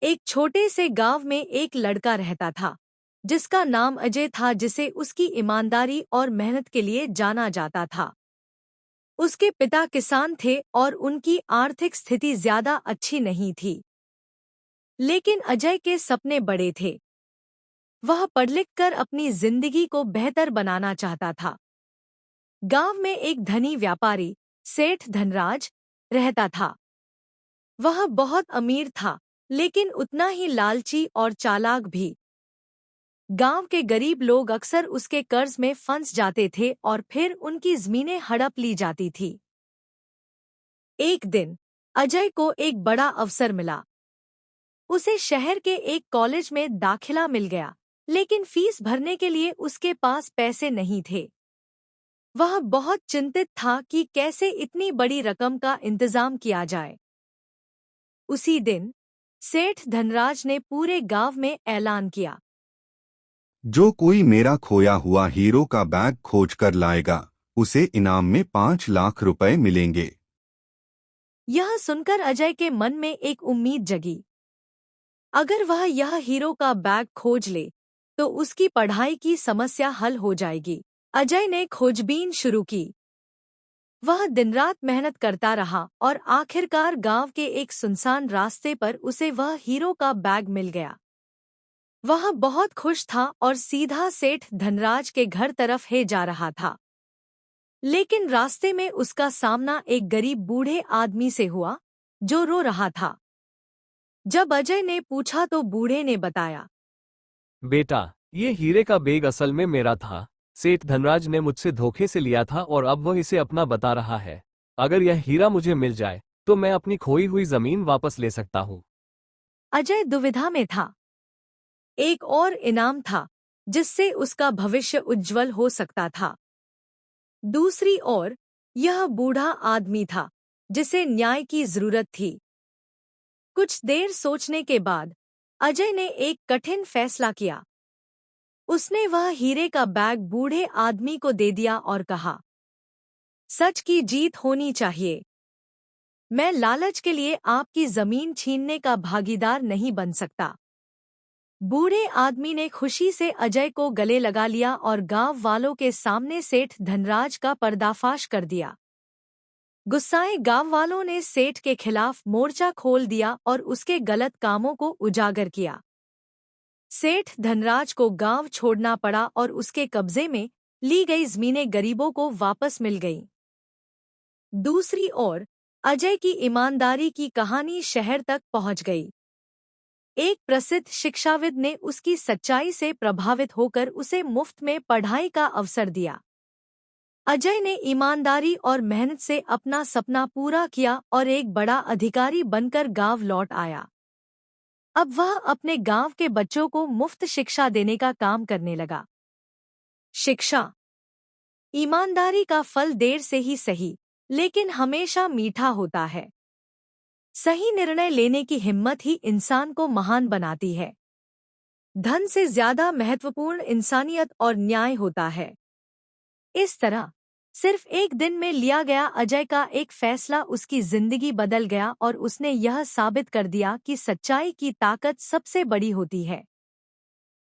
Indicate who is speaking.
Speaker 1: एक छोटे से गांव में एक लड़का रहता था जिसका नाम अजय था, जिसे उसकी ईमानदारी और मेहनत के लिए जाना जाता था। उसके पिता किसान थे और उनकी आर्थिक स्थिति ज्यादा अच्छी नहीं थी। लेकिन अजय के सपने बड़े थे। वह पढ़ लिख कर अपनी जिंदगी को बेहतर बनाना चाहता था। गांव में एक धनी व्यापारी सेठ धनराज रहता था। वह बहुत अमीर था, लेकिन उतना ही लालची और चालाक भी। गांव के गरीब लोग अक्सर उसके कर्ज में फंस जाते थे और फिर उनकी जमीनें हड़प ली जाती थी। एक दिन अजय को एक बड़ा अवसर मिला। उसे शहर के एक कॉलेज में दाखिला मिल गया, लेकिन फीस भरने के लिए उसके पास पैसे नहीं थे। वह बहुत चिंतित था कि कैसे इतनी बड़ी रकम का इंतजाम किया जाए। उसी दिन सेठ धनराज ने पूरे गांव में ऐलान किया,
Speaker 2: जो कोई मेरा खोया हुआ हीरो का बैग खोज कर लाएगा, उसे इनाम में 5 लाख रुपए मिलेंगे।
Speaker 1: यह सुनकर अजय के मन में एक उम्मीद जगी। अगर वह यह हीरो का बैग खोज ले तो उसकी पढ़ाई की समस्या हल हो जाएगी। अजय ने खोजबीन शुरू की। वह दिन रात मेहनत करता रहा और आखिरकार गांव के एक सुनसान रास्ते पर उसे वह हीरो का बैग मिल गया। वह बहुत खुश था और सीधा सेठ धनराज के घर तरफ ही जा रहा था। लेकिन रास्ते में उसका सामना एक गरीब बूढ़े आदमी से हुआ जो रो रहा था। जब अजय ने पूछा तो बूढ़े ने बताया,
Speaker 3: बेटा, ये हीरे का बैग असल में मेरा था। सेठ धनराज ने मुझसे धोखे से लिया था और अब वह इसे अपना बता रहा है। अगर यह हीरा मुझे मिल जाए तो मैं अपनी खोई हुई जमीन वापस ले सकता हूँ।
Speaker 1: अजय दुविधा में था। एक और इनाम था जिससे उसका भविष्य उज्जवल हो सकता था। दूसरी ओर यह बूढ़ा आदमी था जिसे न्याय की जरूरत थी। कुछ देर सोचने के बाद अजय ने एक कठिन फैसला किया। उसने वह हीरे का बैग बूढ़े आदमी को दे दिया और कहा, सच की जीत होनी चाहिए। मैं लालच के लिए आपकी जमीन छीनने का भागीदार नहीं बन सकता। बूढ़े आदमी ने खुशी से अजय को गले लगा लिया और गांव वालों के सामने सेठ धनराज का पर्दाफाश कर दिया। गुस्साए गांव वालों ने सेठ के खिलाफ मोर्चा खोल दिया और उसके गलत कामों को उजागर किया। सेठ धनराज को गांव छोड़ना पड़ा और उसके कब्जे में ली गई जमीनें गरीबों को वापस मिल गईं। दूसरी ओर अजय की ईमानदारी की कहानी शहर तक पहुंच गई। एक प्रसिद्ध शिक्षाविद ने उसकी सच्चाई से प्रभावित होकर उसे मुफ्त में पढ़ाई का अवसर दिया। अजय ने ईमानदारी और मेहनत से अपना सपना पूरा किया और एक बड़ा अधिकारी बनकर गांव लौट आया। अब वह अपने गांव के बच्चों को मुफ्त शिक्षा देने का काम करने लगा। शिक्षा, ईमानदारी का फल देर से ही सही, लेकिन हमेशा मीठा होता है। सही निर्णय लेने की हिम्मत ही इंसान को महान बनाती है। धन से ज्यादा महत्वपूर्ण इंसानियत और न्याय होता है। इस तरह सिर्फ एक दिन में लिया गया अजय का एक फैसला उसकी जिंदगी बदल गया और उसने यह साबित कर दिया कि सच्चाई की ताकत सबसे बड़ी होती है।